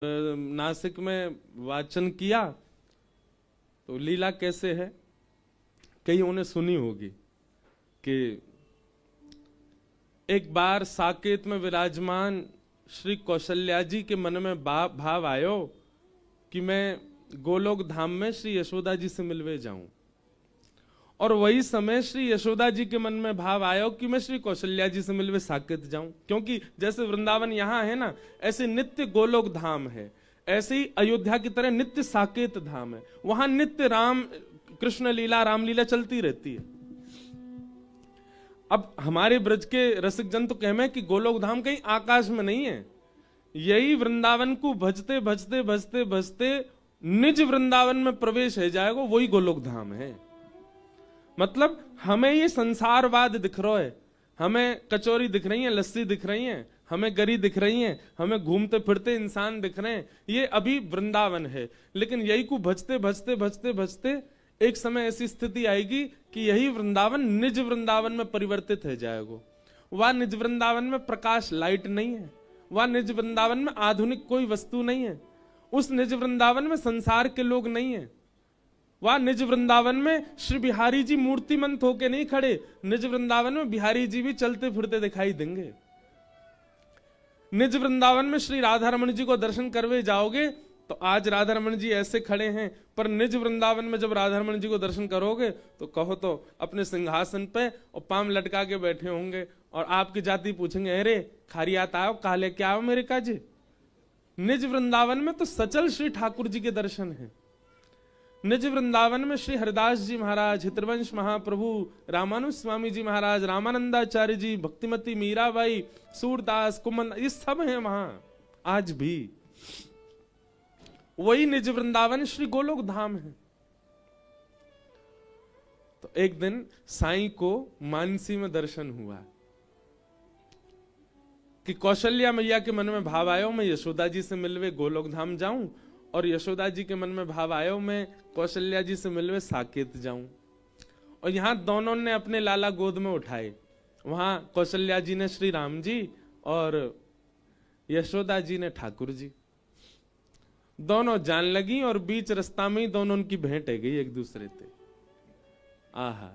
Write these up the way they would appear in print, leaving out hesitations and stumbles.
नासिक में वाचन किया तो लीला कैसे है, कहीं उन्हें सुनी होगी कि एक बार साकेत में विराजमान श्री कौशल्या जी के मन में भाव आयो कि मैं गोलोक धाम में श्री यशोदा जी से मिलवे जाऊं, और वही समय श्री यशोदा जी के मन में भाव आयो कि मैं श्री कौशल्या जी से मिलवे साकेत जाऊं, क्योंकि जैसे वृंदावन यहां है ना, ऐसे नित्य गोलोक धाम है, ऐसे ही अयोध्या की तरह नित्य साकेत धाम है। वहां नित्य राम कृष्ण लीला रामलीला चलती रहती है। अब हमारे ब्रज के रसिक जन तो कहमे कि गोलोक धाम कहीं आकाश में नहीं है, यही वृंदावन को भजते भजते भजते भजते निज वृंदावन में प्रवेश है जाएगा, वही गोलोक धाम है। मतलब हमें ये संसारवाद दिख रहा है, हमें कचौरी दिख रही है, लस्सी दिख रही है, हमें गरी दिख रही है, हमें घूमते फिरते इंसान दिख रहे हैं, ये अभी वृंदावन है। लेकिन यही को भजते भजते भजते भजते एक समय ऐसी स्थिति आएगी कि यही वृंदावन निज वृंदावन में परिवर्तित हो जाएगा। वह निज वृंदावन में प्रकाश लाइट नहीं है, वह निज वृंदावन में आधुनिक कोई वस्तु नहीं है, उस निज वृंदावन में संसार के लोग नहीं है। वह निज वृंदावन में श्री बिहारी जी मूर्तिमंत होके नहीं खड़े, निज वृंदावन में बिहारी जी भी चलते फिरते दिखाई देंगे। निज वृंदावन में श्री राधा रमन जी को दर्शन करवे जाओगे तो आज राधा रमन जी ऐसे खड़े हैं, पर निज वृंदावन में जब राधा रमन जी को दर्शन करोगे तो कहो तो अपने सिंहासन पे और पाम लटका के बैठे होंगे, और आपकी जाति पूछेंगे अरे खारियात आओ काले क्या आओ मेरे काजी। निज वृंदावन में तो सचल श्री ठाकुर जी के दर्शन है। निज वृंदावन में श्री हरिदास जी महाराज, हितवंश महाप्रभु, रामानुज स्वामी जी महाराज, रामानंदाचार्य जी, भक्तिमती मीराबाई, सूरदास, कुमन, ये सब हैं वहां आज भी। वही निज वृंदावन श्री गोलोक धाम है। तो एक दिन साईं को मानसी में दर्शन हुआ कि कौशल्या मैया के मन में भाव आयो मैं यशोदा जी से मिलवे गोलोक धाम जाऊं, और यशोदा जी के मन में भाव आयो मैं कौशल्या जी से मिलवे साकेत जाऊं। और यहां दोनों ने अपने लाला गोद में उठाए, वहां कौशल्या जी ने श्री राम जी और यशोदा जी ने ठाकुर जी। दोनों जान लगी और बीच रास्ता में ही दोनों उनकी भेंट है गई एक दूसरे से। आहा,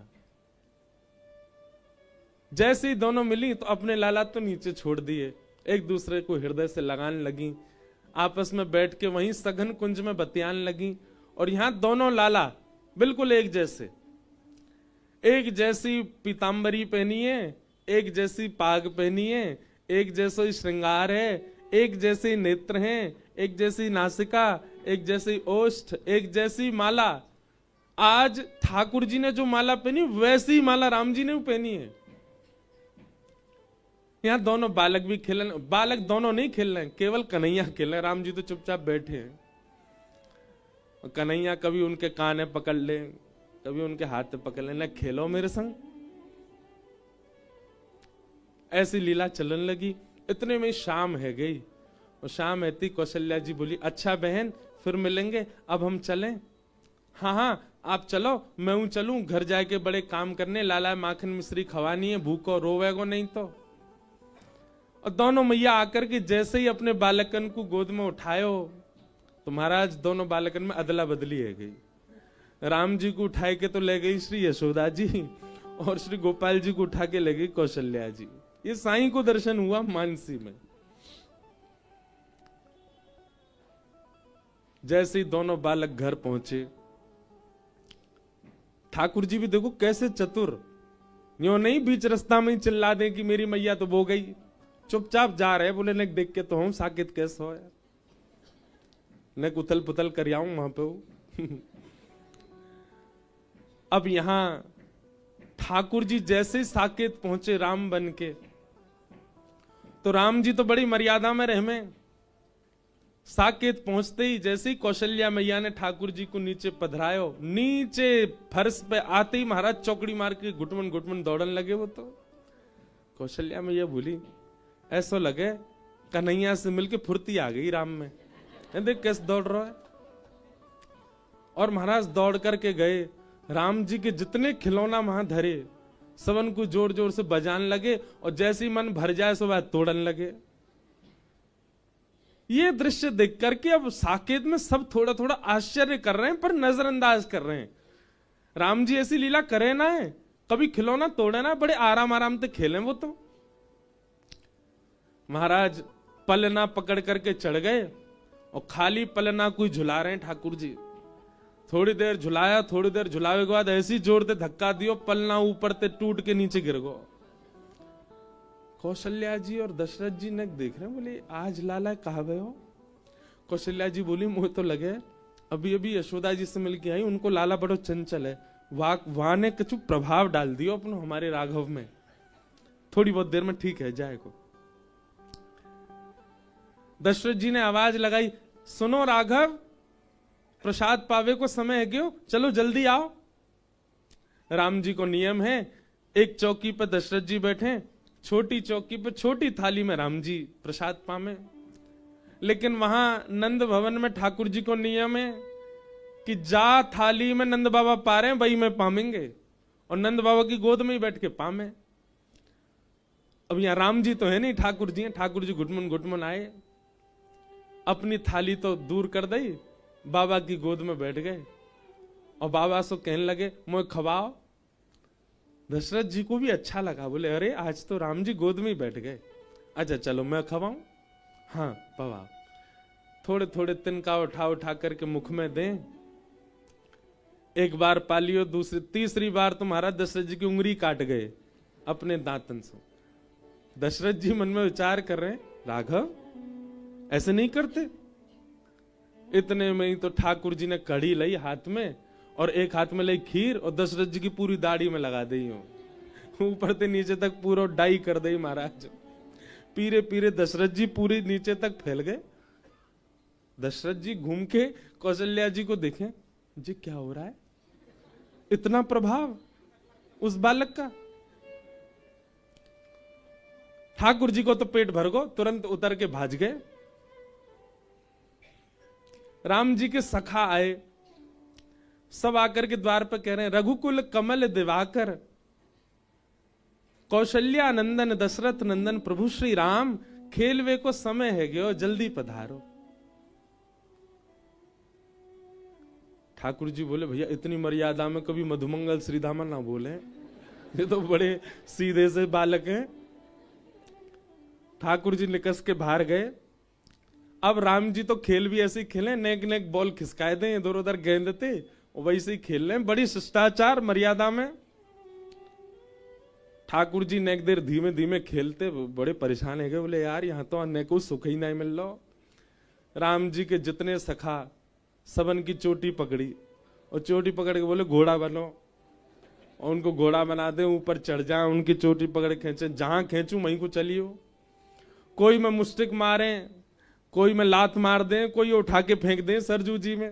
जैसे ही दोनों मिली तो अपने लाला तो नीचे छोड़ दिए, एक दूसरे को हृदय से लगाने लगी, आपस में बैठ के वहीं सघन कुंज में बतियान लगी। और यहां दोनों लाला बिल्कुल एक जैसे, एक जैसी पीतांबरी पहनी है, एक जैसी पाग पहनी है, एक जैसा श्रृंगार है, एक जैसे नेत्र हैं, एक जैसी नासिका, एक जैसी ओष्ठ, एक जैसी माला। आज ठाकुर जी ने जो माला पहनी वैसी माला राम जी ने भी पहनी है। यहां दोनों बालक भी खेल रहे, बालक दोनों नहीं खेल रहे, केवल कन्हैया खेल रहे, राम जी तो चुपचाप बैठे हैं। कन्हैया कभी उनके कान पकड़ ले, कभी उनके हाथ पकड़ ले, ना खेलो मेरे संग। ऐसी लीला चलन लगी। इतने में शाम है गई, और शाम रहती कौशल्या जी बोली अच्छा बहन फिर मिलेंगे, अब हम चलें। हाँ हाँ आप चलो, मैं चलूं घर जाके बड़े काम करने, लाला माखन मिश्री खवानी है, भूखो रोवेगो नहीं तो। और दोनों मैया आकर के जैसे ही अपने बालकन को गोद में उठायो तो महाराज दोनों बालकन में अदला बदली है गई। राम जी को उठाए के तो ले गई श्री यशोदा जी, और श्री गोपाल जी को उठा के ले गई कौशल्या जी। ये साईं को दर्शन हुआ मानसी में। जैसे ही दोनों बालक घर पहुंचे, ठाकुर जी भी देखो कैसे चतुर, यो नहीं बीच रास्ता में चिल्ला दे कि मेरी मैया तो वो गई, चुपचाप जा रहे, बोले ने देख के तो हम साकेत कैसे हो यार, ने उथल पुथल कर आऊं वहां पे। अब यहां ठाकुर जी जैसे ही साकेत पहुंचे राम बन के, तो राम जी तो बड़ी मर्यादा में रहमे। साकेत पहुंचते ही जैसे ही कौशल्या मैया ने ठाकुर जी को नीचे पधरायो, नीचे फर्श पे आते ही महाराज चौकड़ी मार के घुटमन घुटमन दौड़न लगे। वो तो कौशल्या मैया बोली, ऐसा लगे कन्हैया से मिलके फुर्ती आ गई राम में, देख कैसे दौड़ रहा है। और महाराज दौड़ करके गए, राम जी के जितने खिलौना वहां धरे सबन को जोर जोर से बजाने लगे, और जैसे ही मन भर जाए सो वह तोड़न लगे। ये दृश्य देख करके अब साकेत में सब थोड़ा थोड़ा आश्चर्य कर रहे हैं, पर नजरअंदाज कर रहे हैं। राम जी ऐसी लीला करे ना है, कभी खिलौना तोड़े ना, बड़े आराम आराम से खेलें वो तो। महाराज पलना पकड़ करके चढ़ गए और खाली पलना कोई झुला रहे हैं ठाकुर जी। थोड़ी देर झुलाया, थोड़ी देर झुलावे के बाद ऐसी जोर से धक्का दियो, पलना ऊपर से टूट के नीचे गिर गो। कौशल्या जी और दशरथ जी ने देख रहे हैं, बोले आज लाला कहा गए हो? कौशल्या जी बोली मुझे तो लगे अभी अभी यशोदा जी से मिलके आई, उनको लाला बड़ो चंचल है, वहां ने कुछ प्रभाव डाल दियो अपनो हमारे राघव में, थोड़ी बहुत देर में ठीक है जाएगा। दशरथ जी ने आवाज लगाई, सुनो राघव, प्रसाद पावे को समय है क्यों, चलो जल्दी आओ। राम जी को नियम है, एक चौकी पर दशरथ जी बैठे, छोटी चौकी पर छोटी थाली में राम जी प्रसाद पावे। लेकिन वहां नंद भवन में ठाकुर जी को नियम है कि जा थाली में नंद बाबा पा रहे हैं वही में पामेंगे, और नंद बाबा की गोद में ही बैठ के पामे। अब यहां राम जी तो है नहीं, ठाकुर जी हैं। ठाकुर जी घुटमुन घुटमुन आए, अपनी थाली तो दूर कर दी, बाबा की गोद में बैठ गए और बाबा से कहने लगे मुझे खवाओ। दशरथ जी को भी अच्छा लगा, बोले अरे आज तो राम जी गोद में ही बैठ गए, अच्छा चलो मैं खवाऊं। हाँ बाबा, थोड़े थोड़े तिनका उठा उठा करके मुख में दें। एक बार पालियो, दूसरी तीसरी बार तुम्हारा दशरथ जी की उंगली काट गए अपने दांतन से। दशरथ जी मन में विचार कर रहे हैं, राघव ऐसे नहीं करते। इतने में ही तो ठाकुर जी ने कड़ी लाई हाथ में, और एक हाथ में लाई खीर, और दशरथ जी की पूरी दाढ़ी में लगा दी हो, ऊपर से नीचे तक पूरा डाई कर दी महाराज। पीरे पीरे दशरथ जी पूरी नीचे तक फैल गए। दशरथ जी घूम के कौशल्या जी को देखें, जी क्या हो रहा है, इतना प्रभाव उस बालक का। ठाकुर जी को तो पेट भर गो, तुरंत उतर के भाज गए। राम जी के सखा आए, सब आकर के द्वार पर कह रहे हैं, रघुकुल कमल दिवाकर कौशल्या नंदन दशरथ नंदन प्रभु श्री राम, खेलवे को समय है गयो जल्दी पधारो। ठाकुर जी बोले भैया इतनी मर्यादा में कभी मधुमंगल श्रीधामा ना बोले, ये तो बड़े सीधे से बालक हैं। ठाकुर जी निकस के बाहर गए। अब राम जी तो खेल भी ऐसे ही खेले, नेक नेक बॉल खिसकाए दें इधर उधर गेंद थे, वैसे ही खेल रहे हैं बड़ी शिष्टाचार मर्यादा में। ठाकुर जी नेक देर धीमे धीमे खेलते, बड़े परेशान है गए, बोले यार यहाँ तो अन्य को सुख ही नहीं मिल रहा। राम जी के जितने सखा सबन की चोटी पकड़ी, और चोटी पकड़ के बोले घोड़ा बनो, और उनको घोड़ा बना दे, ऊपर चढ़ जाए, उनकी चोटी पकड़ खींचे, जहां खींचू वहीं को चलियो। कोई में मुस्टिक मारे, कोई में लात मार दें, कोई उठा के फेंक दें सरजू जी में।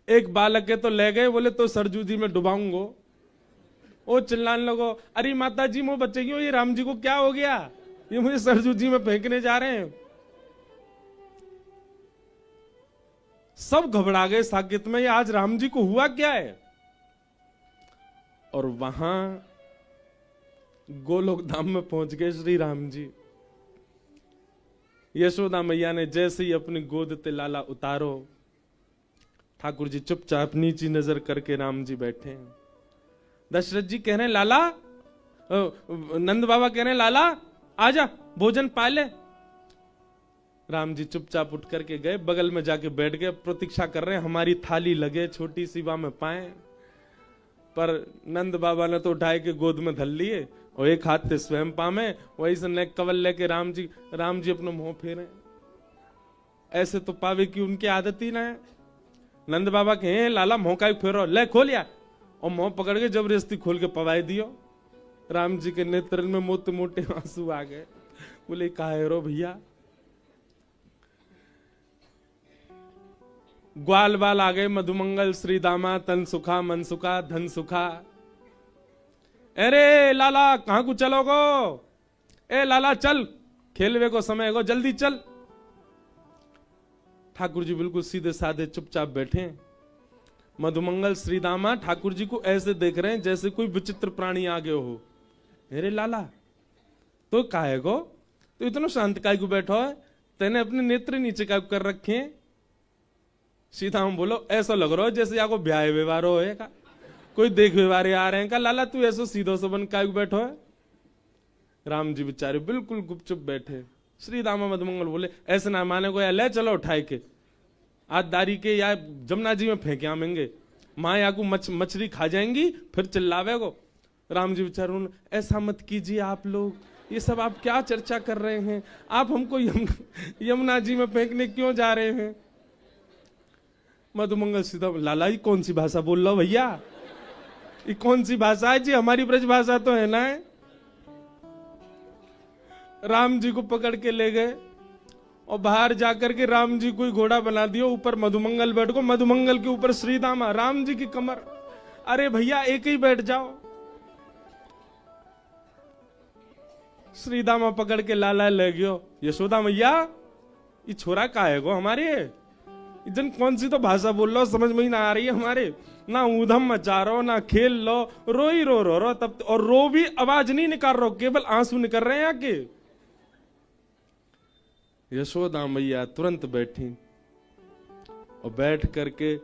एक बालक के तो ले गए, बोले तो सरजू जी में डुबाऊंगो। वो चिल्लाने लगो, अरे माता जी मुझे बच्चे क्यों, ये राम जी को क्या हो गया, ये मुझे सरजू जी में फेंकने जा रहे हैं। सब घबरा गए साकेत में, ये आज राम जी को हुआ क्या है। और वहां गोलोक धाम में पहुंच गए श्री राम जी। यशोदा मैया ने जैसे ही अपनी गोद ते लाला उतारो, ठाकुर जी चुपचाप नीची नजर करके राम जी बैठे हैं। दशरथ जी कह रहे हैं लाला, नंद बाबा कह रहे हैं लाला आजा भोजन पा ले। राम जी चुपचाप उठ करके गए, बगल में जाके बैठ गए, प्रतीक्षा कर रहे हैं हमारी थाली लगे, छोटी सी में पाए। पर नंद बाबा ने तो उठाए के गोद में धल लिए, और एक हाथ से स्वयं पामे, वही से नेक कवल लेके राम जी अपना मुंह फेरे। ऐसे तो पावे की उनकी आदत ही ना है। नंद बाबा कहे लाला मुंह का फेरो, ले खोल यार, और मुंह पकड़ के जबरदस्ती खोल के पवाई दियो। राम जी के नेत्र में मोटे मोटे आंसू आ गए, बोले काहे रो भैया। ग्वाल बाल आ गए, मधुमंगल श्री दामा, तन सुखा मन सुखा धन सुखा। अरे लाला कहां को चलोगो, ए लाला चल, खेलवे को समय हो, जल्दी चल। ठाकुर जी बिल्कुल सीधे साधे चुपचाप बैठे। मधुमंगल श्री दामा ठाकुर जी को ऐसे देख रहे हैं जैसे कोई विचित्र प्राणी आ गए हो। अरे लाला तो काहे गो, तो इतना शांत काय को बैठो है, तेने अपने नेत्र नीचे का कर रखे हैं। सीधा हम बोलो ऐसा लग रहा हो जैसे यहाँ को ब्याह व्यवहार होएगा, कोई देख व्यवहार आ रहे हैं का लाला तू ऐसा सीधो से बन का बैठो है। राम जी बेचारे बिल्कुल गुपचुप बैठे। श्री दामा मधुमंगल बोले ऐसे ना माने को, या ले चलो उठाए के आज दारी के या जमुना जी में फेंके आमेंगे, माँ या को मछली खा जाएंगी फिर चिल्लावे को। राम जी बेचारे ऐसा मत कीजिए आप लोग, ये सब आप क्या चर्चा कर रहे हैं, आप हमको यमुना जी में फेंकने क्यों जा रहे हैं। मधुमंगल सीधा लाला जी कौन सी भाषा बोल रहा हो भैया, ये कौन सी भाषा है जी, हमारी ब्रज भाषा तो है ना। है राम जी को पकड़ के ले गए और बाहर जाकर के राम जी को घोड़ा बना दिया, ऊपर मधुमंगल बैठ को, मधुमंगल के ऊपर श्रीदामा, राम जी की कमर। अरे भैया एक ही बैठ जाओ। श्रीदामा पकड़ के लाला ले गयो। यशोदा मैया ये छोरा का है गो हमारे, जन कौन सी तो भाषा बोल लो समझ में ही ना आ रही है हमारे, ना ऊधम मचा रहो ना खेल लो, रो ही रो तब, और रो भी आवाज नहीं निकाल रहे, केवल आंसू निकल रहे हैं आके। यशोदा मैया तुरंत बैठी और बैठ करके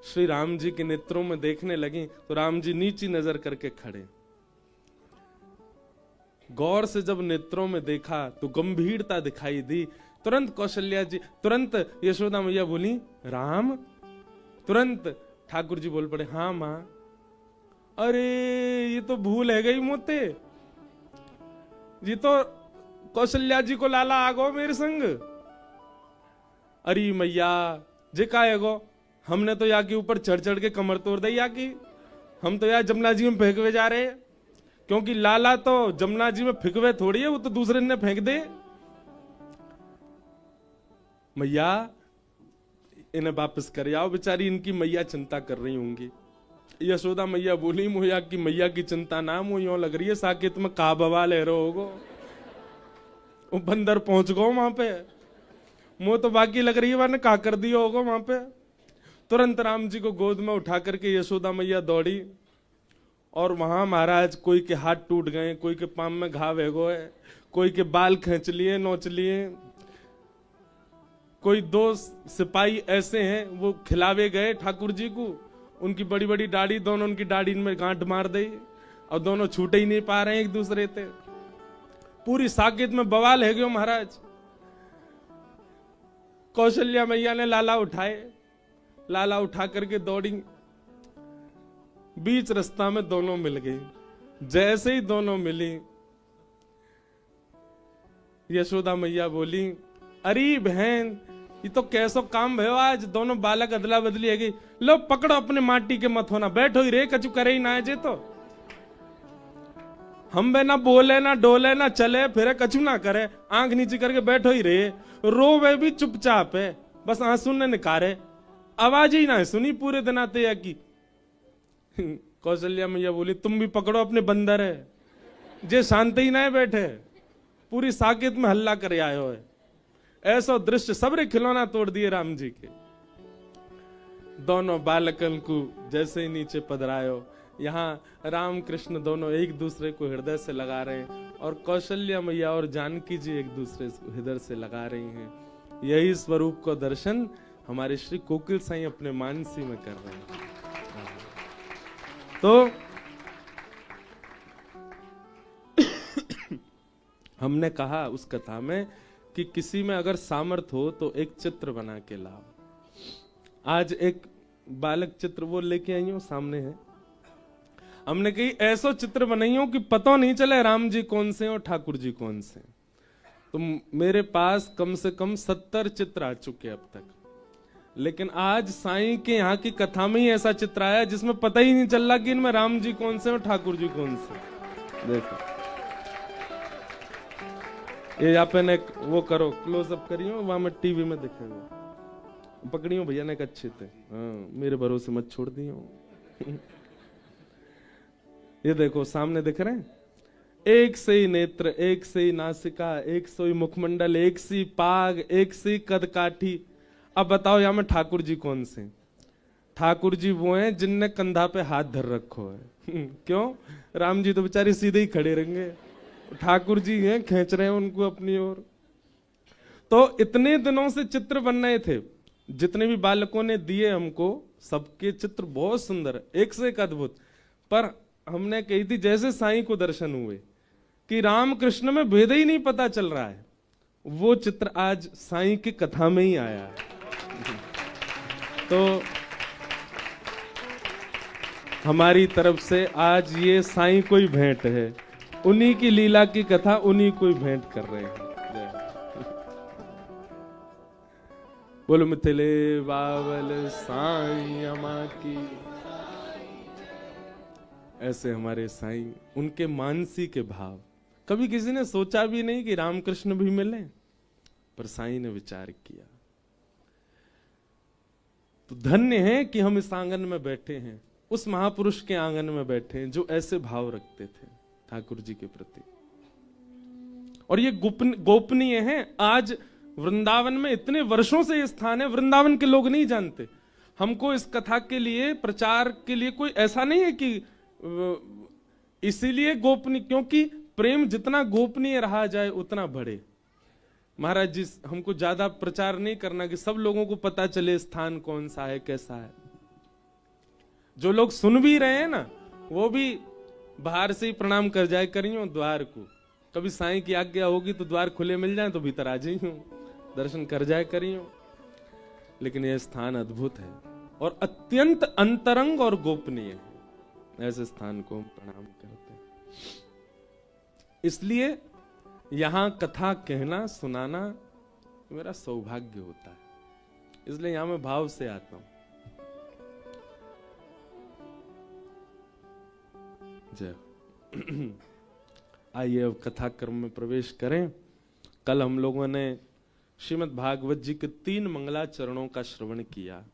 श्री राम जी के नेत्रों में देखने लगी तो राम जी नीची नजर करके खड़े। गौर से जब नेत्रों में देखा तो गंभीरता दिखाई दी। तुरंत कौशल्या जी, तुरंत यशोदा मैया बोली राम। तुरंत ठाकुर जी बोल पड़े हाँ मां। अरे ये तो भूल है गई मोते, ये तो कौशल्या जी को लाला आगो मेरे संग। अरे मैया जे का है गो, हमने तो यहाँ के ऊपर चढ़ चढ़ के कमर तोड़ दी या की, हम तो यार जमुना जी में फेंकवे जा रहे हैं, क्योंकि लाला तो जमुना जी में फेंकवे थोड़ी है, वो तो दूसरे ने फेंक दे। मैया इन्हें वापस कर आओ, बेचारी इनकी मैया चिंता कर रही होंगी। यशोदा मैया बोली मोया की मैया की चिंता ना, मुझे यूं लग रही है साकेत में का बवाल है रहोगो, वो बंदर पहुंच गो वहां पे, मुंह तो बाकी लग रही है वहां का कर दिया होगा वहां पे। तुरंत राम जी को गोद में उठा करके यशोदा मैया दौड़ी और वहां महाराज कोई के हाथ टूट गए, कोई के पांव में घाव है गो है, कोई के बाल खींच लिए नोच लिए, कोई दो सिपाही ऐसे हैं वो खिलावे गए ठाकुर जी को, उनकी बड़ी बड़ी दाढ़ी, दोनों उनकी दाढ़ी में गांठ मार दी और दोनों छूटे ही नहीं पा रहे हैं एक दूसरे से। पूरी साकेत में बवाल है गयो महाराज। कौशल्या मैया ने लाला उठाए, लाला उठा करके दौड़ी, बीच रास्ता में दोनों मिल गई। जैसे ही दोनों मिली यशोदा मैया बोली अरे बहन ये तो कैसो काम भयो आज, दोनों बालक अदला बदली है गई, लो पकड़ो अपने माटी के मत होना, बैठो ही रे कचू करे ही ना जे, तो हम बे ना बोले ना डोले ना चले फिरे कचू ना करे, आंख नीचे करके बैठो ही रे, रोवे भी चुपचाप है, बस आंसू ने निकारे, आवाज ही ना सुनी पूरे दिन आते की। कौशल्या मैया बोली तुम भी पकड़ो अपने बंदर है, जे शांति ही ना बैठे, पूरी साकेत में हल्ला करे आयो है। ऐसा दृश्य सबरे खिलौना तोड़ दिए राम जी के। दोनों बालकन को जैसे ही नीचे पधरायो, यहाँ राम कृष्ण दोनों एक दूसरे को हृदय से लगा रहे हैं और कौशल्या मैया और जानकी जी एक दूसरे को हृदय से लगा रही हैं। यही स्वरूप को दर्शन हमारे श्री कोकिल साईं अपने मानसी में कर रहे हैं। तो हमने कहा उस कथा में कि किसी में अगर सामर्थ्य हो तो एक चित्र बना के लाओ। आज एक बालक चित्र वो लेके आई हूं, सामने है। हमने कही ऐसा चित्र बनाई हो कि पता नहीं चले राम जी कौन से और ठाकुर जी कौन से। तो मेरे पास कम से कम 70 चित्र आ चुके अब तक, लेकिन आज साईं के यहाँ की कथा में ही ऐसा चित्र आया जिसमें पता ही नहीं चल रहा कि इनमें राम जी कौन से और ठाकुर जी कौन से। देखो ये यहाँ पे ने वो करो, क्लोजअप करियो, वहां में टीवी में दिखेगा, पकड़ियो भैया ने अच्छे थे, हाँ मेरे भरोसे मत छोड़ दियो। ये देखो सामने दिख रहे हैं, एक से ही नेत्र, एक से ही नासिका, एक से ही मुखमंडल, एक सी पाग, एक सी कद काठी। अब बताओ यहाँ में ठाकुर जी कौन से? ठाकुर जी वो हैं जिनने कंधा पे हाथ धर रखो है। क्यों? राम जी तो बेचारे सीधे ही खड़े रहेंगे, ठाकुर जी हैं खींच रहे हैं उनको अपनी ओर। तो इतने दिनों से चित्र बन रहे थे, जितने भी बालकों ने दिए हमको, सबके चित्र बहुत सुंदर, एक से एक अद्भुत। पर हमने कही थी जैसे साईं को दर्शन हुए कि राम कृष्ण में भेद ही नहीं पता चल रहा है, वो चित्र आज साईं की कथा में ही आया है। तो हमारी तरफ से आज ये साईं को ही भेंट है, उन्हीं की लीला की कथा उन्हीं को ही भेंट कर रहे हैं। बोलो मिथिले बाबल साईं अमा की। ऐसे हमारे साईं, उनके मानसी के भाव, कभी किसी ने सोचा भी नहीं कि रामकृष्ण भी मिले, पर साईं ने विचार किया। तो धन्य है कि हम इस आंगन में बैठे हैं, उस महापुरुष के आंगन में बैठे हैं जो ऐसे भाव रखते थे ठाकुर जी के प्रति। और ये गोपनीय है। आज वृंदावन में इतने वर्षों से ये स्थान है, वृंदावन के लोग नहीं जानते। हमको इस कथा के लिए, प्रचार के लिए कोई ऐसा नहीं है कि इसीलिए गोपनीय, क्योंकि प्रेम जितना गोपनीय रहा जाए उतना बढ़े। महाराज जी हमको ज्यादा प्रचार नहीं करना कि सब लोगों को पता चले स्थान कौन सा है, कैसा है। जो लोग सुन भी रहे हैं ना, वो भी बाहर से ही प्रणाम कर जाए करियो द्वार को। कभी साईं की आज्ञा होगी तो द्वार खुले मिल जाए तो भीतर आ जाइयो, दर्शन कर जाए करियो। लेकिन यह स्थान अद्भुत है और अत्यंत अंतरंग और गोपनीय है। ऐसे स्थान को हम प्रणाम करते हैं। इसलिए यहां कथा कहना, सुनाना मेरा सौभाग्य होता है, इसलिए यहां मैं भाव से आता हूं। जय। आइए अब कथा क्रम में प्रवेश करें। कल हम लोगों ने श्रीमद् भागवत जी के 3 मंगलाचरणों का श्रवण किया।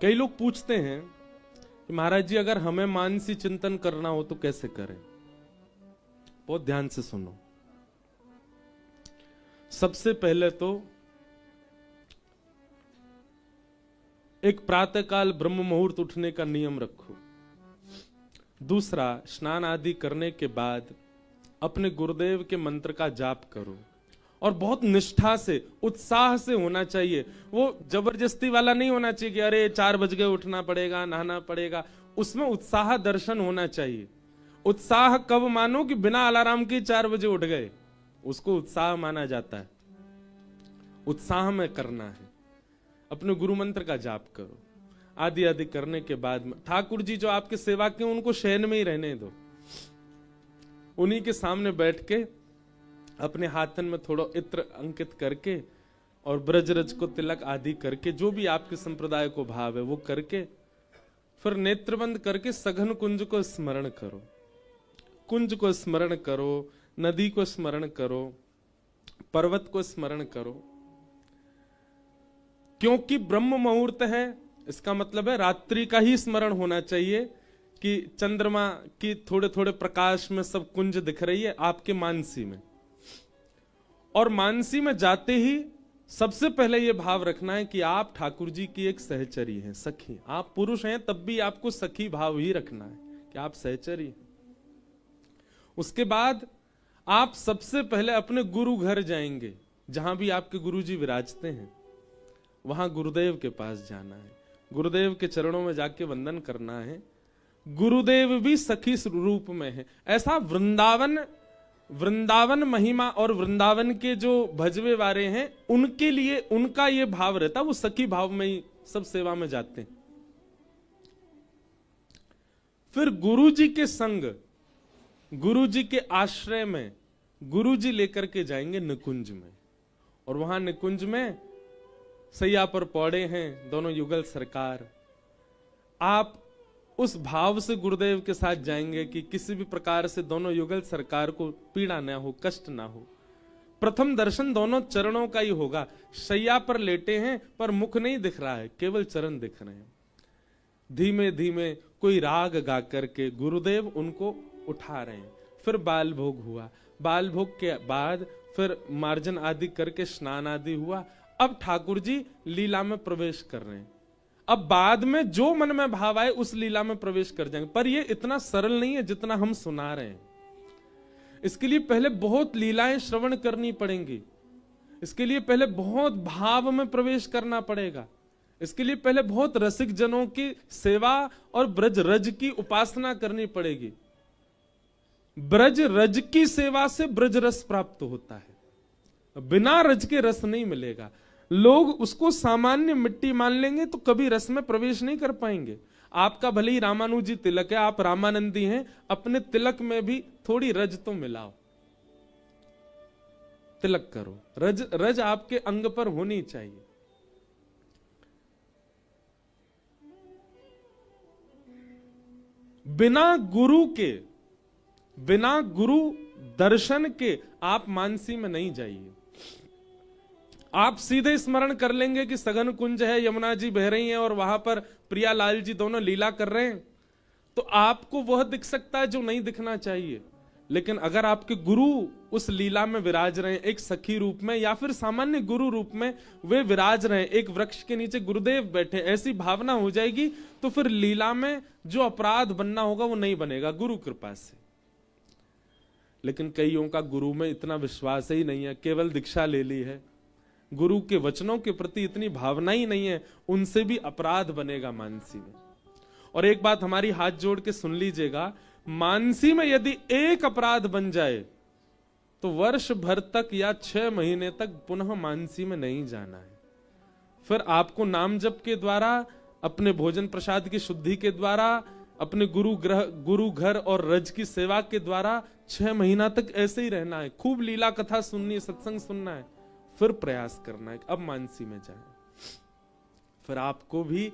कई लोग पूछते हैं कि महाराज जी अगर हमें मानसी चिंतन करना हो तो कैसे करें। बहुत ध्यान से सुनो। सबसे पहले तो एक प्रातःकाल ब्रह्म मुहूर्त उठने का नियम रखो। दूसरा, स्नान आदि करने के बाद अपने गुरुदेव के मंत्र का जाप करो और बहुत निष्ठा से, उत्साह से होना चाहिए। वो जबरदस्ती वाला नहीं होना चाहिए कि अरे 4 बज गए उठना पड़ेगा, नहाना पड़ेगा। उसमें उत्साह दर्शन होना चाहिए। उत्साह कब मानो कि बिना अलार्म के 4 बजे उठ गए, उसको उत्साह माना जाता है। उत्साह में करना है। अपने गुरु मंत्र का जाप करो। आदि आदि करने के बाद में ठाकुर जी जो आपके सेवा के, उनको शयन में ही रहने दो। उन्हीं के सामने बैठ के अपने हाथन में थोड़ा इत्र अंकित करके और ब्रजरज को तिलक आदि करके, जो भी आपके संप्रदाय को भाव है वो करके, फिर नेत्रबंद करके सघन कुंज को स्मरण करो। कुंज को स्मरण करो, नदी को स्मरण करो, पर्वत को स्मरण करो। क्योंकि ब्रह्म मुहूर्त है, इसका मतलब है रात्रि का ही स्मरण होना चाहिए कि चंद्रमा की थोड़े थोड़े प्रकाश में सब कुंज दिख रही है आपके मानसी में। और मानसी में जाते ही सबसे पहले यह भाव रखना है कि आप ठाकुर जी की एक सहचरी हैं, सखी। आप पुरुष हैं तब भी आपको सखी भाव ही रखना है कि आप सहचरी हैं। उसके बाद आप सबसे पहले अपने गुरु घर जाएंगे, जहां भी आपके गुरु जी विराजते हैं वहां गुरुदेव के पास जाना है। गुरुदेव के चरणों में जाके वंदन करना है। गुरुदेव भी सखी रूप में है। ऐसा वृंदावन महिमा और वृंदावन के जो भजवे वाले हैं उनके लिए उनका ये भाव रहता है, वो सखी भाव में ही सब सेवा में जाते हैं। फिर गुरु जी के संग, गुरु जी के आश्रय में गुरु जी लेकर के जाएंगे निकुंज में। और वहां निकुंज में सैया पर पौड़े हैं दोनों युगल सरकार। आप उस भाव से गुरुदेव के साथ जाएंगे कि किसी भी प्रकार से दोनों युगल सरकार को पीड़ा ना हो, कष्ट ना हो। प्रथम दर्शन दोनों चरणों का ही होगा। सैया पर लेटे हैं पर मुख नहीं दिख रहा है, केवल चरण दिख रहे हैं। धीमे धीमे कोई राग गा करके गुरुदेव उनको उठा रहे हैं। फिर बाल भोग हुआ। बाल भोग के बाद फिर मार्जन आदि करके स्नान आदि हुआ। अब ठाकुर जी लीला में प्रवेश कर रहे हैं। अब बाद में जो मन में भाव आए उस लीला में प्रवेश कर जाएंगे। पर ये इतना सरल नहीं है जितना हम सुना रहे हैं। इसके लिए पहले बहुत लीलाएं श्रवण करनी पड़ेंगी। इसके लिए पहले बहुत भाव में प्रवेश करना पड़ेगा। इसके लिए पहले बहुत रसिक जनों की सेवा और ब्रज रज की उपासना करनी पड़ेगी। ब्रज रज की सेवा से ब्रज रस प्राप्त होता है, बिना रज के रस नहीं मिलेगा। लोग उसको सामान्य मिट्टी मान लेंगे तो कभी रस में प्रवेश नहीं कर पाएंगे। आपका भले ही रामानुजी तिलक है, आप रामानंदी हैं, अपने तिलक में भी थोड़ी रज तो मिलाओ, तिलक करो। रज रज आपके अंग पर होनी चाहिए। बिना गुरु के, बिना गुरु दर्शन के आप मानसी में नहीं जाइए। आप सीधे स्मरण कर लेंगे कि सघन कुंज है, यमुना जी बह रही हैं और वहां पर प्रियालाल जी दोनों लीला कर रहे हैं, तो आपको वह दिख सकता है जो नहीं दिखना चाहिए। लेकिन अगर आपके गुरु उस लीला में विराज रहे हैं, एक सखी रूप में या फिर सामान्य गुरु रूप में वे विराज रहे हैं, एक वृक्ष के नीचे गुरुदेव बैठे, ऐसी भावना हो जाएगी तो फिर लीला में जो अपराध बनना होगा वो नहीं बनेगा गुरु कृपा से। लेकिन कईयों का गुरु में इतना विश्वास ही नहीं है, केवल दीक्षा ले ली है, गुरु के वचनों के प्रति इतनी भावना ही नहीं है, उनसे भी अपराध बनेगा मानसी में। और एक बात हमारी हाथ जोड़ के सुन लीजिएगा, मानसी में यदि एक अपराध बन जाए तो वर्ष भर तक या 6 महीने तक पुनः मानसी में नहीं जाना है। फिर आपको नाम जप के द्वारा, अपने भोजन प्रसाद की शुद्धि के द्वारा, अपने गुरु घर और रज की सेवा के द्वारा 6 महीना तक ऐसे ही रहना है। खूब लीला कथा सुननी है, सत्संग सुनना है, फिर प्रयास करना है अब मानसी में जाए। फिर आपको भी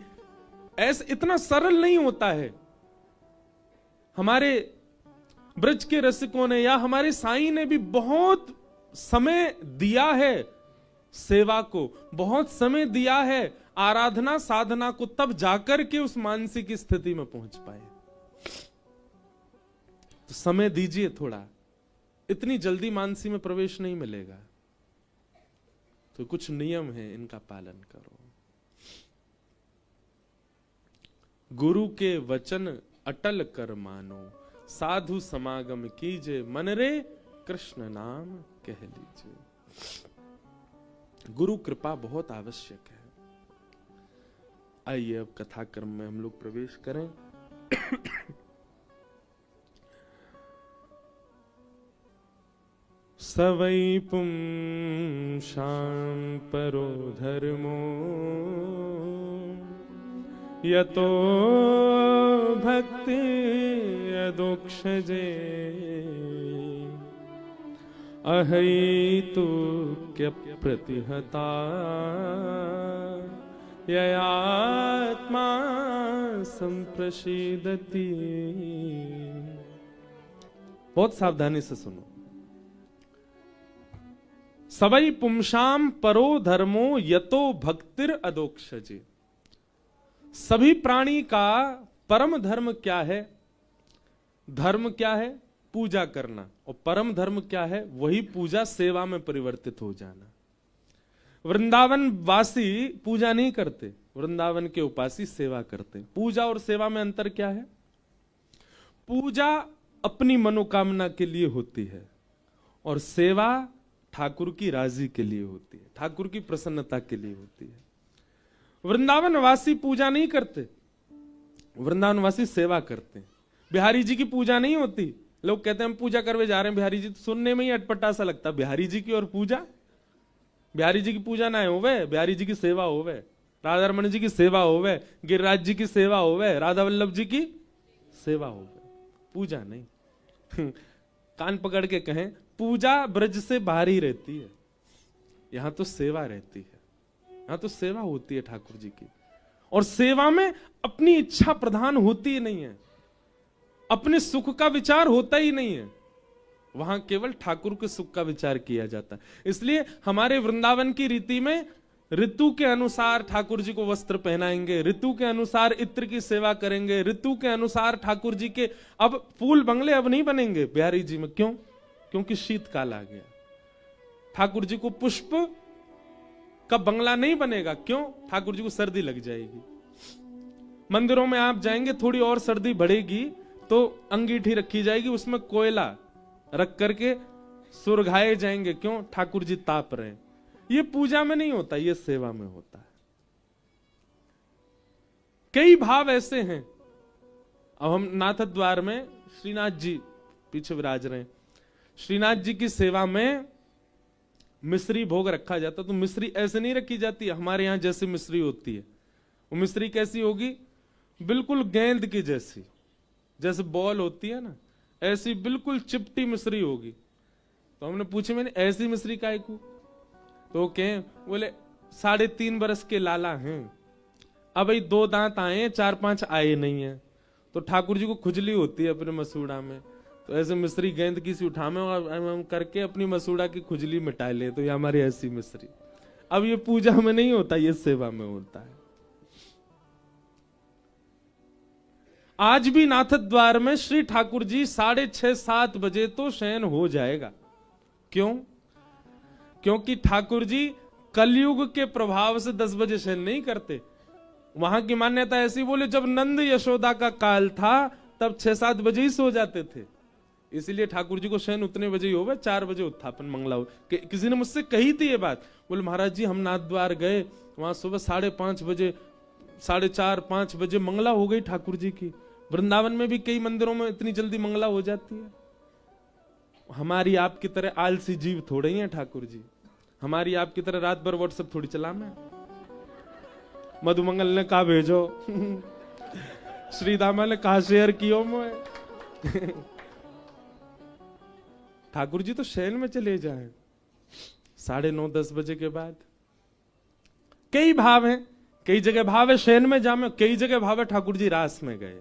ऐसे, इतना सरल नहीं होता है। हमारे ब्रज के रसिकों ने या हमारे साईं ने भी बहुत समय दिया है सेवा को, बहुत समय दिया है आराधना साधना को, तब जाकर के उस मानसिक स्थिति में पहुंच पाए। तो समय दीजिए थोड़ा, इतनी जल्दी मानसी में प्रवेश नहीं मिलेगा। तो कुछ नियम है, इनका पालन करो। गुरु के वचन अटल कर मानो, साधु समागम कीजे, मन रे कृष्ण नाम कह लीजिए। गुरु कृपा बहुत आवश्यक है। आइए अब कथा क्रम में हम लोग प्रवेश करें। सवै पुंसां परो धर्मो, यतो भक्ति यदोक्षजे, अहैतुक्य प्रतिहता, ययात्मा संप्रसीदति। बहुत सावधानी से सुनो। सवै पुंसां परो धर्मो, यतो भक्तिर अदोक्षजे। सभी प्राणी का परम धर्म क्या है? धर्म क्या है? पूजा करना। और परम धर्म क्या है? वही पूजा सेवा में परिवर्तित हो जाना। वृंदावन वासी पूजा नहीं करते, वृंदावन के उपासी सेवा करते। पूजा और सेवा में अंतर क्या है? पूजा अपनी मनोकामना के लिए होती है और सेवा ठाकुर की राजी के लिए होती है, ठाकुर की प्रसन्नता के लिए होती है। वृंदावनवासी पूजा नहीं करते, वृंदावनवासी सेवा करते हैं। बिहारी जी की पूजा नहीं होती। लोग कहते हैं हम पूजा करवे जा रहे हैं बिहारी जी, तो सुनने में ही अटपटा सा लगता। बिहारी जी की और पूजा, बिहारी जी की पूजा ना होवे, बिहारी जी की सेवा होवे, राधा रमन जी की सेवा होवे, गिरिराज जी की सेवा होवे, राधा वल्लभ जी की सेवा होवे, पूजा नहीं। कान पकड़ के कहें, पूजा ब्रज से बाहर ही रहती है, यहां तो सेवा रहती है, यहां तो सेवा होती है ठाकुर जी की। और सेवा में अपनी इच्छा प्रधान होती ही नहीं है, अपने सुख का विचार होता ही नहीं है, वहां केवल ठाकुर के सुख का विचार किया जाता है। इसलिए हमारे वृंदावन की रीति में ऋतु के अनुसार ठाकुर जी को वस्त्र पहनाएंगे, ऋतु के अनुसार इत्र की सेवा करेंगे, ऋतु के अनुसार ठाकुर जी के अब फूल बंगले अब नहीं बनेंगे बिहारी जी में। क्यों? क्योंकि शीतकाल आ गया। ठाकुर जी को पुष्प का बंगला नहीं बनेगा। क्यों? ठाकुर जी को सर्दी लग जाएगी। मंदिरों में आप जाएंगे, थोड़ी और सर्दी बढ़ेगी तो अंगीठी रखी जाएगी, उसमें कोयला रख करके सुरघाए जाएंगे। क्यों? ठाकुर जी ताप रहे हैं। ये पूजा में नहीं होता, ये सेवा में होता है। कई भाव ऐसे हैं। अब हम नाथ द्वार में श्रीनाथ जी पीछे विराज रहे हैं, श्रीनाथ जी की सेवा में मिश्री भोग रखा जाता, तो मिश्री ऐसे नहीं रखी जाती हमारे यहां जैसी मिश्री होती है। वो मिश्री कैसी होगी? बिल्कुल गेंद की जैसी, जैसे बॉल होती है ना, ऐसी बिल्कुल चिपटी मिश्री होगी। तो हमने पूछे, मैंने ऐसी मिश्री काहे को? तो कहें, बोले 3.5 बरस के लाला हैं, अब 2 दांत आए हैं, 4-5 आए नहीं है, तो ठाकुर जी को खुजली होती है अपने मसूड़ा में, तो ऐसे मिश्री गेंद की सी उठामे और हम करके अपनी मसूड़ा की खुजली मिटा ले, तो ये हमारी ऐसी मिश्री। अब ये पूजा में नहीं होता, ये सेवा में होता है। आज भी नाथ द्वार में श्री ठाकुर जी 6:30-7 बजे तो शयन हो जाएगा। क्यों? क्योंकि ठाकुर जी कलयुग के प्रभाव से 10 बजे शयन नहीं करते। वहां की मान्यता ऐसी, बोले जब नंद यशोदा का काल था तब 6-7 बजे ही सो जाते थे, इसलिए ठाकुर जी को शयन उतने बजे ही होगा, 4 बजे उत्थापन मंगला हो। किसी ने मुझसे कही थी ये बात, बोले महाराज जी हम नाथ द्वार गए, वहां सुबह 5:30 बजे, 4:30-5 बजे मंगला हो गई ठाकुर जी की। वृंदावन में भी कई मंदिरों में इतनी जल्दी मंगला हो जाती है। हमारी आपकी तरह आलसी जीव थोड़े ही हैं ठाकुर जी, हमारी आपकी तरह रात भर व्हाट्सएप थोड़ी चलाना है। मधुमंगल ने कहा भेजो श्रीदामा ने कहा शेयर कियो मोए ठाकुर जी तो शयन में चले जाएं 9:30-10 बजे के बाद। कई भाव हैं, कई जगह भाव है शयन में जामे, कई जगह भाव है ठाकुर जी रास में गए।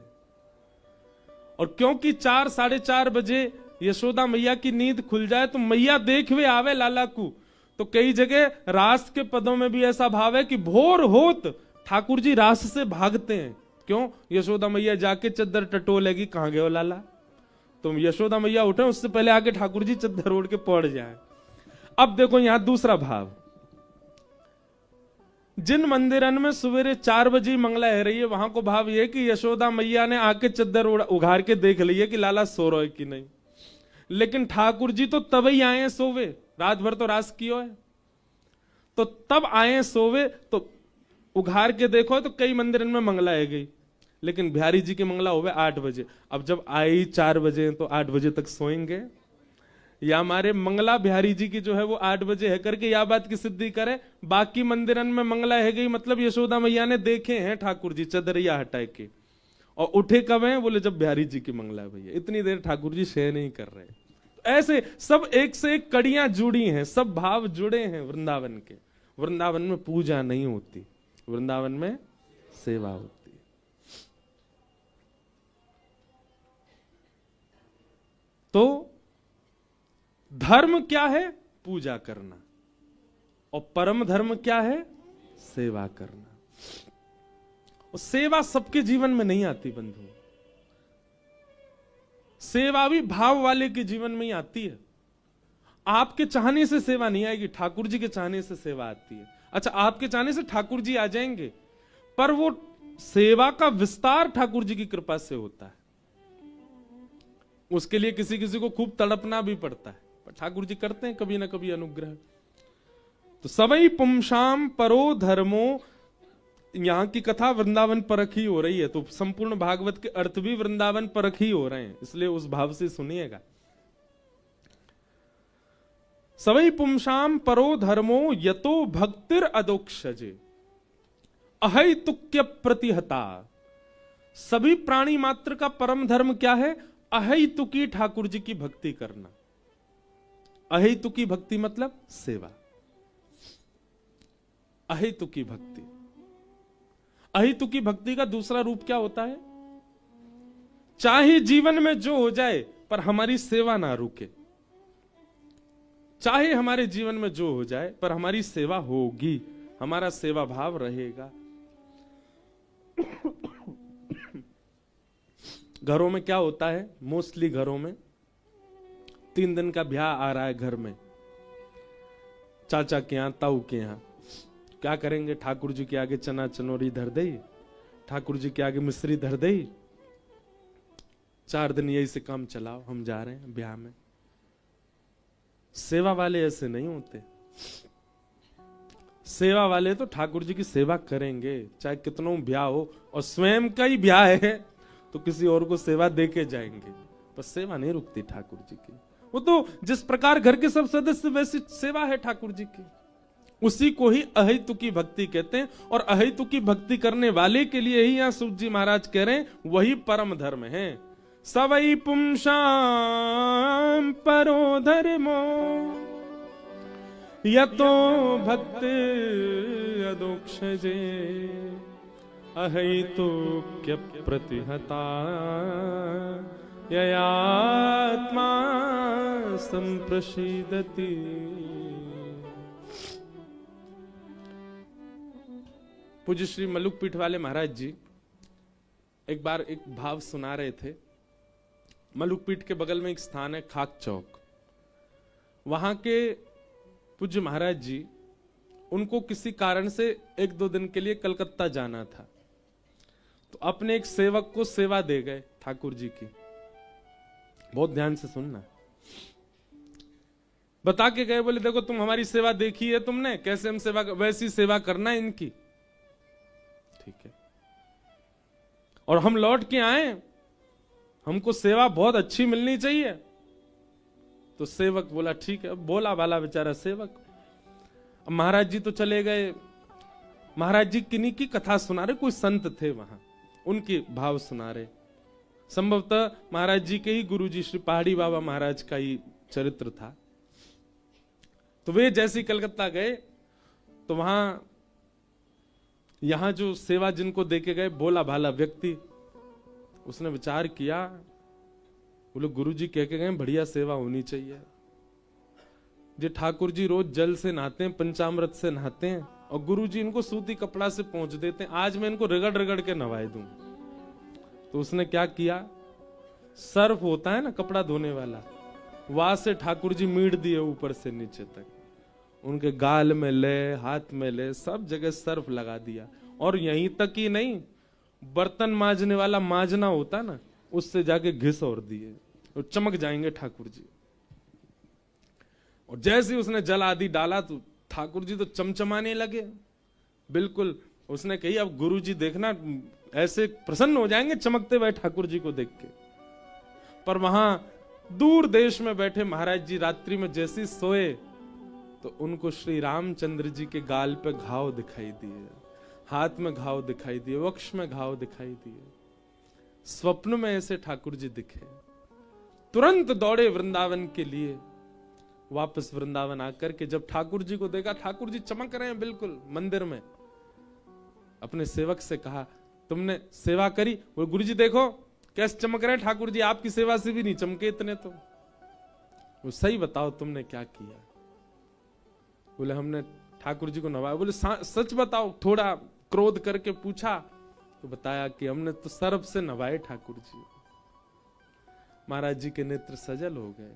और क्योंकि 4-4:30 बजे यशोदा मैया की नींद खुल जाए तो मैया देखवे आवे लाला को, तो कई जगह रास के पदों में भी ऐसा भाव है कि भोर होत ठाकुर जी रास से भागते हैं। क्यों? यशोदा मैया जाके चद्दर टटोलेगी, कहां गए हो लाला, तो यशोदा मैया उठे उससे पहले आके ठाकुर जी चद्दर ओढ़ के पड़ जाए। अब देखो यहां दूसरा भाव, जिन मंदिरन में सवेरे 4 बजे मंगला है रही है, वहां को भाव यह कि यशोदा मैया ने आके चद्दर उघार के देख ली है कि लाला सो रहा है कि नहीं। लेकिन ठाकुर जी तो तब ही आए सोवे, रात भर तो रास कियो है, तो तब आए सोवे, तो उघार के देखो तो कई मंदिरन में मंगला है गई, लेकिन बिहारी जी की मंगला होवे 8 बजे। अब जब आई 4 बजे तो 8 बजे तक सोएंगे, या हमारे मंगला बिहारी जी की जो है वो 8 बजे है करके या बात की सिद्धि करे। बाकी मंदिरन में मंगला है गई, मतलब यशोदा मैया ने देखे हैं ठाकुर जी चदरिया हटाए के, और उठे कब हैं? बोले जब बिहारी जी की मंगला है भैया, इतनी देर ठाकुर जी शयन नहीं कर रहे। ऐसे सब एक से एक कड़ियां जुड़ी हैं, सब भाव जुड़े हैं वृंदावन के। वृंदावन में पूजा नहीं होती, वृंदावन में सेवा होती है। तो धर्म क्या है? पूजा करना। और परम धर्म क्या है? सेवा करना। और सेवा सबके जीवन में नहीं आती बंधु, सेवा भी भाव वाले के जीवन में ही आती है। आपके चाहने से सेवा नहीं आएगी, ठाकुर जी के चाहने से सेवा आती है। अच्छा, आपके चाहने से ठाकुर जी आ जाएंगे, पर वो सेवा का विस्तार ठाकुर जी की कृपा से होता है। उसके लिए किसी किसी को खूब तड़पना भी पड़ता है, पर ठाकुर जी करते हैं कभी ना कभी अनुग्रह। तो सबई पुंसाम परो धर्मो, यहां की कथा वृंदावन परख ही हो रही है, तो संपूर्ण भागवत के अर्थ भी वृंदावन परख ही हो रहे हैं, इसलिए उस भाव से सुनिएगा। सबई पुंसाम परो धर्मो यतो भक्तिर अदोक्षजे अहैतुक्य प्रतिहता। सभी प्राणी मात्र का परम धर्म क्या है? अहैतुकी ठाकुर जी की भक्ति करना। अहैतुकी भक्ति मतलब सेवा, अहैतुकी भक्ति। अहैतुकी भक्ति का दूसरा रूप क्या होता है? चाहे जीवन में जो हो जाए पर हमारी सेवा ना रुके, चाहे हमारे जीवन में जो हो जाए पर हमारी सेवा होगी, हमारा सेवा भाव रहेगा। घरों में क्या होता है? मोस्टली घरों में 3 दिन का ब्याह आ रहा है घर में, चाचा के यहां, ताऊ के यहां, क्या करेंगे? ठाकुर जी के आगे चना चनोरी धर दे, ठाकुर जी के आगे मिश्री धर दे, 4 दिन यही से काम चलाओ, हम जा रहे हैं ब्याह में। सेवा वाले ऐसे नहीं होते। सेवा वाले तो ठाकुर जी की सेवा करेंगे, चाहे कितनों ब्याह हो, और स्वयं का ही ब्याह है तो किसी और को सेवा दे के जाएंगे, पर सेवा नहीं रुकती ठाकुर जी की। वो तो जिस प्रकार घर के सब सदस्य वैसी सेवा है ठाकुर जी की, उसी को ही अहितु की भक्ति कहते हैं। और अहितु की भक्ति करने वाले के लिए ही यहाँ सूत जी महाराज कह रहे हैं वही परम धर्म है। सवई पुंसाम परो धर्मो यतो भक्त अदोक्षजे अहितुक्य प्रतिहता ययात्मा संप्रसीदति। पूज्य श्री मलुक पीठ वाले महाराज जी एक बार एक भाव सुना रहे थे। मलुक पीठ के बगल में एक स्थान है खाक चौक, वहां के पूज्य महाराज जी, उनको किसी कारण से 1-2 दिन के लिए कलकत्ता जाना था, तो अपने एक सेवक को सेवा दे गए ठाकुर जी की। बहुत ध्यान से सुनना। बता के गए, बोले देखो तुम हमारी सेवा देखी है तुमने, कैसे हम सेवा, वैसी सेवा करना है इनकी, ठीक है। और हम लौट के आए, हमको सेवा बहुत अच्छी मिलनी चाहिए। तो सेवक बोला ठीक है, बोला वाला बेचारा सेवक। अब महाराज जी तो चले गए। महाराज जी किन्हीं की कथा सुना रहे, कोई संत थे वहां, उनके भाव सुना रहे। संभवतः महाराज जी के ही गुरुजी श्री पहाड़ी बाबा महाराज का ही चरित्र था। तो वे जैसे कलकत्ता गए तो वहां यहां जो सेवा जिनको देके गए, बोला भाला व्यक्ति, उसने विचार किया, बोले गुरुजी कह के गए बढ़िया सेवा होनी चाहिए। जे ठाकुर जी रोज जल से नहाते हैं, पंचामृत से नहाते हैं, और गुरुजी इनको सूती कपड़ा से पहुंच देते हैं, आज मैं इनको रगड़ रगड़ के नवाए दूं। तो उसने क्या किया, सर्फ होता है ना कपड़ा धोने वाला, वहां से ठाकुर जी मीड़ दिए ऊपर से नीचे तक, उनके गाल में ले, हाथ में ले, सब जगह सर्फ लगा दिया। और यहीं तक ही नहीं, बर्तन मांजने वाला मांजना होता ना, उससे जाके घिस और दिए, और चमक जाएंगे ठाकुर जी। और जैसे उसने जल आदि डाला तो ठाकुर जी तो चमचमाने लगे बिल्कुल। उसने कही अब गुरु जी देखना ऐसे प्रसन्न हो जाएंगे चमकते हुए ठाकुर जी को देख के। पर वहां दूर देश में बैठे महाराज जी रात्रि में जैसे सोए तो उनको श्री रामचंद्र जी के गाल पे घाव दिखाई दिए, हाथ में घाव दिखाई दिए, वक्ष में घाव दिखाई दिए। स्वप्न में ऐसे ठाकुर जी दिखे, तुरंत दौड़े वृंदावन के लिए। वापस वृंदावन आकर के जब ठाकुर जी को देखा, ठाकुर जी चमक रहे हैं बिल्कुल मंदिर में, अपने सेवक से कहा तुमने सेवा करी? बोले गुरु जी देखो कैसे चमक रहे हैं ठाकुर जी, आपकी सेवा से भी नहीं चमके इतने तो। वो सही बताओ तुमने क्या किया? बोले हमने ठाकुर जी को नवाया। बोले सच बताओ, थोड़ा क्रोध करके पूछा तो बताया कि हमने तो सर्फ से नवाए ठाकुर जी। महाराज जी के नेत्र सजल हो गए।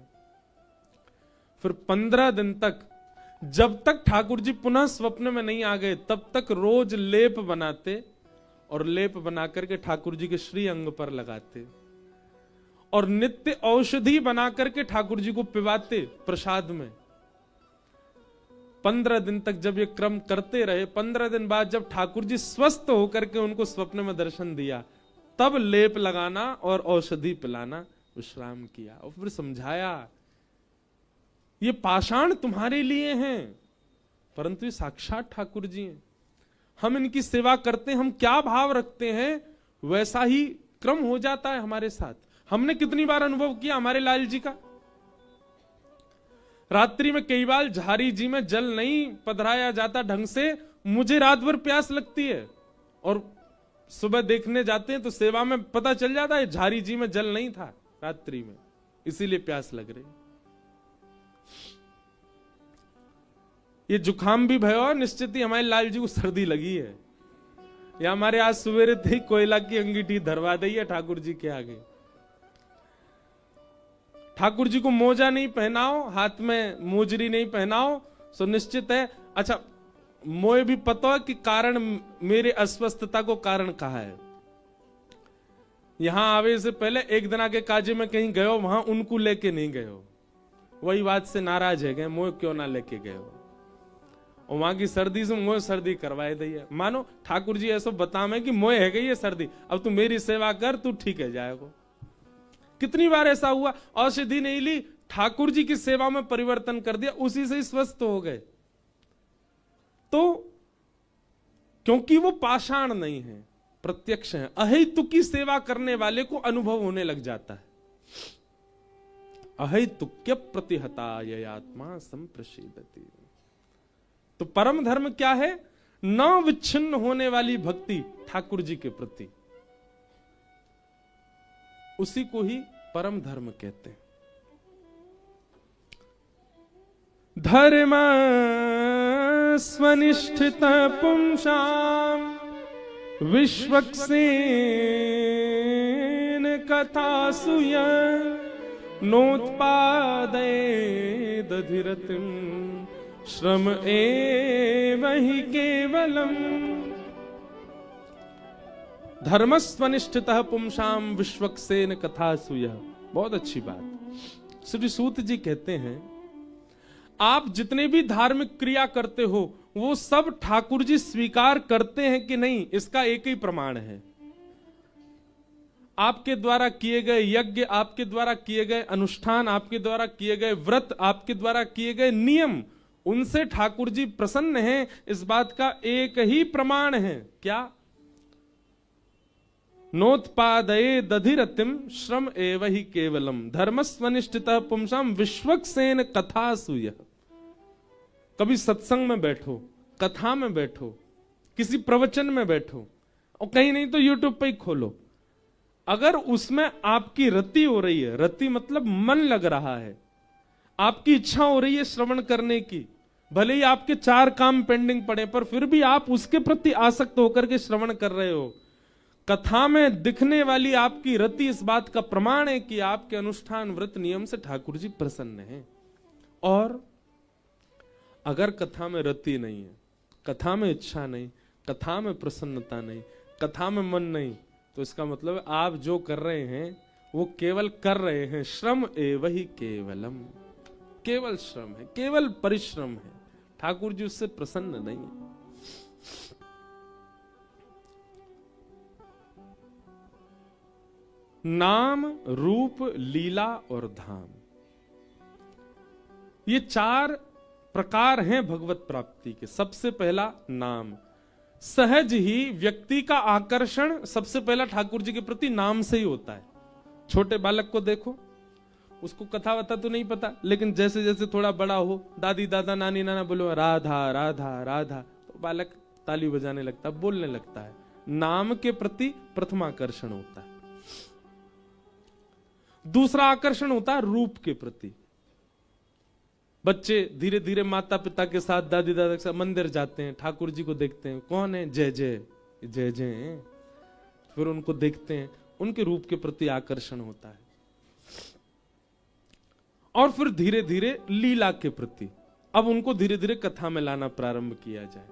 फिर 15 दिन तक, जब तक ठाकुर जी पुनः स्वप्न में नहीं आ गए, तब तक रोज लेप बनाते, और लेप बना करके ठाकुर जी के श्री अंग पर लगाते, और नित्य औषधि बना करके ठाकुर जी को पिवाते प्रसाद में। 15 दिन तक जब ये क्रम करते रहे, 15 दिन बाद जब ठाकुर जी स्वस्थ होकर के उनको स्वप्न में दर्शन दिया, तब लेप लगाना और औषधि पिलाना विश्राम किया। और फिर समझाया ये पाषाण तुम्हारे लिए हैं, परंतु ये साक्षात ठाकुर जी हैं। हम इनकी सेवा करते हैं, हम क्या भाव रखते हैं वैसा ही क्रम हो जाता है हमारे साथ। हमने कितनी बार अनुभव किया हमारे लाल जी का। रात्रि में कई बार झारी जी में जल नहीं पधराया जाता ढंग से, मुझे रात भर प्यास लगती है, और सुबह देखने जाते हैं तो सेवा में पता चल जाता है झारी जी में जल नहीं था रात्रि में, इसीलिए प्यास लग रही। ये जुकाम भी भयो, निश्चित ही हमारे लाल जी को सर्दी लगी है, या हमारे आज सवेरे थे कोयला की अंगीठी धरवा दी है ठाकुर जी के आगे। ठाकुर जी को मोजा नहीं पहनाओ, हाथ में मोजरी नहीं पहनाओ, सो निश्चित है। अच्छा मोए भी पता है कि कारण मेरे अस्वस्थता को कारण कहा है। यहां आवे से पहले एक दिन आके काजे में कहीं गए हो, वहां उनको लेके नहीं गए हो, वही बात से नाराज है गए, मोए क्यों ना लेके गए हो, और वहां की सर्दी से मोए सर्दी करवाए दी। मानो ठाकुर जी ऐसा बतावे कि मोए है गई ये सर्दी, अब तू मेरी सेवा कर, तू ठीक है जाएगा। कितनी बार ऐसा हुआ, औषधि नहीं ली, ठाकुर जी की सेवा में परिवर्तन कर दिया, उसी से स्वस्थ हो गए। तो क्योंकि वो पाषाण नहीं है, प्रत्यक्ष है। अहेतुक की सेवा करने वाले को अनुभव होने लग जाता है। अहेतुक्य प्रतिहताय आत्मा संप्रसीदति। तो परम धर्म क्या है? न विच्छिन्न होने वाली भक्ति ठाकुर जी के प्रति, उसी को ही परम धर्म कहते हैं। धर्म स्वनिष्ठित पुंसाम विश्वक्सेन कथासुय नोत्पादये दधिरतिम श्रम एव हि केवलम। धर्मस्वनिष्ठितः पुंसाम विश्वक्सेन कथासुय। बहुत अच्छी बात। श्री सूत जी कहते हैं, आप जितने भी धार्मिक क्रिया करते हो वो सब ठाकुर जी स्वीकार करते हैं कि नहीं, इसका एक ही प्रमाण है। आपके द्वारा किए गए यज्ञ, आपके द्वारा किए गए अनुष्ठान, आपके द्वारा किए गए व्रत, आपके द्वारा किए गए नियम, उनसे ठाकुर जी प्रसन्न हैं, इस बात का एक ही प्रमाण है। क्या? नोत्पादये दधिरतिम श्रम एव हि केवलम धर्मस्वनिष्ठितः पुंसाम विश्वक्सेन कथासुय। कभी सत्संग में बैठो, कथा में बैठो, किसी प्रवचन में बैठो, और कहीं नहीं तो यूट्यूब पे ही खोलो, अगर उसमें आपकी रति हो रही है, रति मतलब मन लग रहा है, आपकी इच्छा हो रही है श्रवण करने की, भले ही आपके 4 काम पेंडिंग पड़े, पर फिर भी आप उसके प्रति आसक्त होकर के श्रवण कर रहे हो, कथा में दिखने वाली आपकी रति इस बात का प्रमाण है कि आपके अनुष्ठान व्रत नियम से ठाकुर जी प्रसन्न हैं। और अगर कथा में रति नहीं है, कथा में इच्छा नहीं, कथा में प्रसन्नता नहीं, कथा में मन नहीं, तो इसका मतलब आप जो कर रहे हैं वो केवल कर रहे हैं, श्रम एव हि केवलम, केवल श्रम है, केवल परिश्रम है, ठाकुर जी उससे प्रसन्न नहीं है। नाम, रूप, लीला और धाम, ये 4 प्रकार हैं भगवत प्राप्ति के। सबसे पहला नाम। सहज ही व्यक्ति का आकर्षण सबसे पहला ठाकुर जी के प्रति नाम से ही होता है। छोटे बालक को देखो, उसको कथा वथा तो नहीं पता, लेकिन जैसे जैसे थोड़ा बड़ा हो, दादी दादा नानी नाना बोलो राधा राधा राधा, तो बालक ताली बजाने लगता है, बोलने लगता है। नाम के प्रति प्रथम आकर्षण होता है। दूसरा आकर्षण होता है रूप के प्रति। बच्चे धीरे धीरे माता पिता के साथ, दादी दादा के साथ मंदिर जाते हैं, ठाकुर जी को देखते हैं, कौन है? जय जय जय जय। फिर उनको देखते हैं, उनके रूप के प्रति आकर्षण होता है। और फिर धीरे धीरे लीला के प्रति, अब उनको धीरे धीरे कथा में लाना प्रारंभ किया जाए।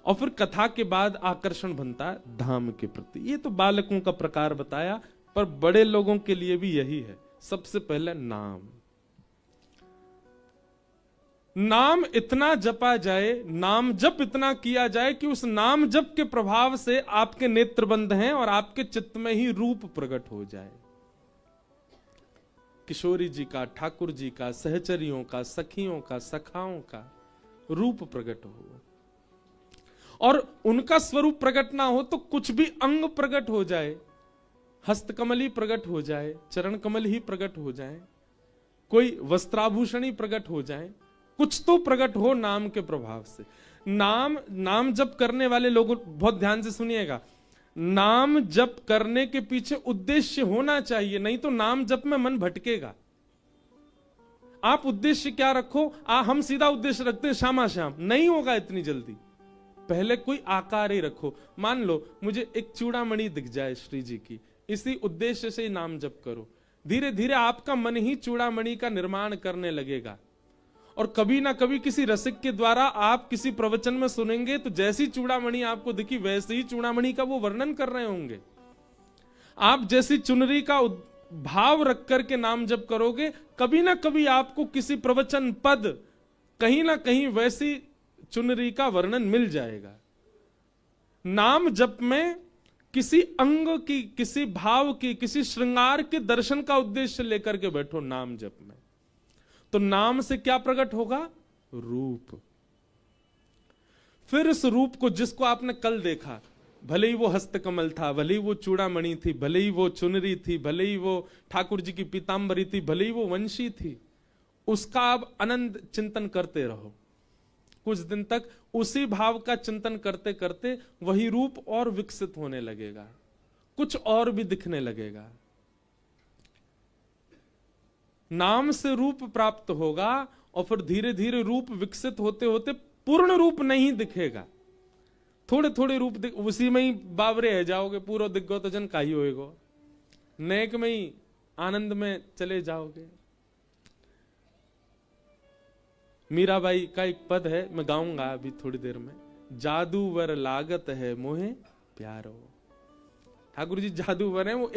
और फिर कथा के बाद आकर्षण बनता है धाम के प्रति। ये तो बालकों का प्रकार बताया, पर बड़े लोगों के लिए भी यही है। सबसे पहले नाम। नाम इतना जपा जाए, नाम जप इतना किया जाए कि उस नाम जप के प्रभाव से आपके नेत्र बंद हैं और आपके चित्त में ही रूप प्रकट हो जाए। किशोरी जी का, ठाकुर जी का, सहचरियों का, सखियों का, सखाओं का रूप प्रकट हो, और उनका स्वरूप प्रकट ना हो तो कुछ भी अंग प्रकट हो जाए, हस्तकमल ही प्रकट हो जाए, चरण कमल ही प्रकट हो जाए, कोई वस्त्राभूषण ही प्रकट हो जाए, कुछ तो प्रकट हो नाम के प्रभाव से। नाम जप करने वाले लोग बहुत ध्यान से सुनिएगा, नाम जप करने के पीछे उद्देश्य होना चाहिए, नहीं तो नाम जप में मन भटकेगा। आप उद्देश्य क्या रखो, हम सीधा उद्देश्य रखते हैं श्यामा श्याम, नहीं होगा इतनी जल्दी। पहले कोई आकार ही रखो। मान लो मुझे एक चूड़ामणि दिख जाए श्री जी की, इसी उद्देश्य से ही नाम जप करो। धीरे धीरे आपका मन ही चूड़ामणि का निर्माण करने लगेगा, और कभी ना कभी किसी रसिक के द्वारा आप किसी प्रवचन में सुनेंगे तो जैसी चूड़ामणि आपको दिखी वैसे ही चूड़ामणि का वो वर्णन कर रहे होंगे। आप जैसी चुनरी का भाव रख करके नाम जप करोगे, कभी ना कभी आपको किसी प्रवचन पद कहीं ना कहीं वैसी चुनरी का वर्णन मिल जाएगा। नाम जप में किसी अंग की, किसी भाव की, किसी श्रृंगार के दर्शन का उद्देश्य लेकर के बैठो नाम जप में, तो नाम से क्या प्रकट होगा? रूप। फिर इस रूप को, जिसको आपने कल देखा, भले ही वो हस्तकमल था, भले ही वो चूड़ामणि थी, भले ही वो चुनरी थी, भले ही वो ठाकुर जी की पीतांबरी थी, भले ही वो वंशी थी, उसका आप आनंद चिंतन करते रहो। कुछ दिन तक उसी भाव का चिंतन करते करते वही रूप और विकसित होने लगेगा, कुछ और भी दिखने लगेगा। नाम से रूप प्राप्त होगा और फिर धीरे धीरे रूप विकसित होते होते पूर्ण रूप नहीं दिखेगा, थोड़े थोड़े रूप उसी में ही बावरे है जाओगे, पूरा दिग्गो तो जन का ही होएगो, नेक में ही आनंद में चले जाओगे। मीराबाई का एक पद है, मैं गाऊंगा अभी थोड़ी देर में। जादूवर लागत है मोहे प्यारो। ठाकुर जी जादूवर है, वो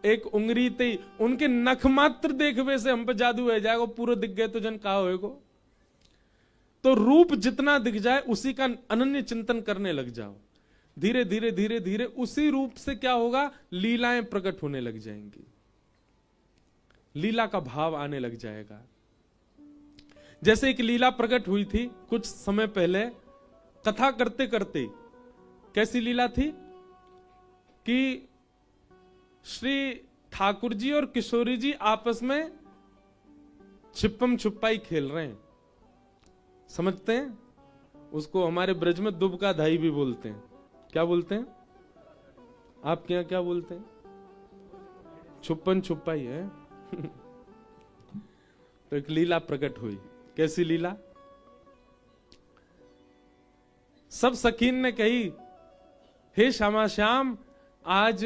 एक उंगली ते उनके नख मात्र देखवे से हम पे जादू है जाएगा, पूरा दिख गए तो जन का होएगो। तो रूप जितना दिख जाए उसी का अनन्य चिंतन करने लग जाओ। धीरे धीरे धीरे धीरे उसी रूप से क्या होगा? लीलाएं प्रकट होने लग जाएंगी, लीला का भाव आने लग जाएगा। जैसे एक लीला प्रकट हुई थी कुछ समय पहले, कथा करते करते। कैसी लीला थी कि श्री ठाकुर जी और किशोरी जी आपस में छिप्पम छुपाई खेल रहे हैं। समझते हैं उसको? हमारे ब्रज में दुब का धाई भी बोलते हैं। क्या बोलते हैं आपके यहां? क्या बोलते हैं? छुपन छुपाई है। तो एक लीला प्रकट हुई। कैसी लीला? सब सखीन ने कही, हे श्यामा श्याम आज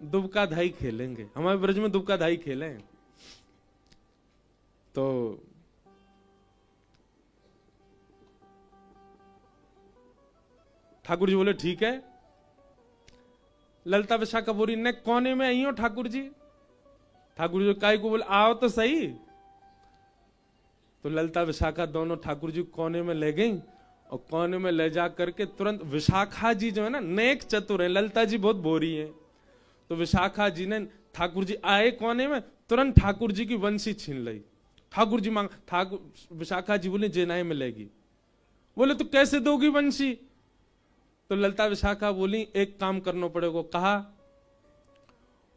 दुबका धाई खेलेंगे, हमारे ब्रज में दुबका धाई खेले। तो ठाकुर जी बोले ठीक है। ललिता विशाखा बोली ने कोने में आई हो ठाकुर जी। ठाकुर जी काय को बोले आओ तो सही। तो ललिता विशाखा दोनों ठाकुर जी कोने में ले गई और कोने में ले जा करके तुरंत विशाखा जी जो है ना नेक चतुर है, ललिता जी बहुत बोरी है, तो विशाखा जी ने ठाकुर जी आए कोने में, तुरंत ठाकुर जी की वंशी छीन ली। ठाकुर जी मांग, ठाकुर विशाखा जी बोले जेनाई मिलेगी। बोले तो कैसे दोगी वंशी? तो ललिता विशाखा बोली एक काम करना पड़ेगा। कहा?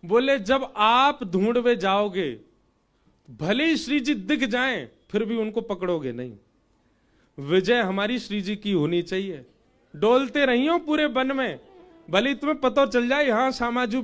बोले जब आप ढूंढवे जाओगे भले ही श्री जी दिख जाएं फिर भी उनको पकड़ोगे नहीं। विजय हमारी श्री जी की होनी चाहिए। डोलते रहियो पूरे वन में, भले तुम्हें पता चल जाए यहाँ सामाजू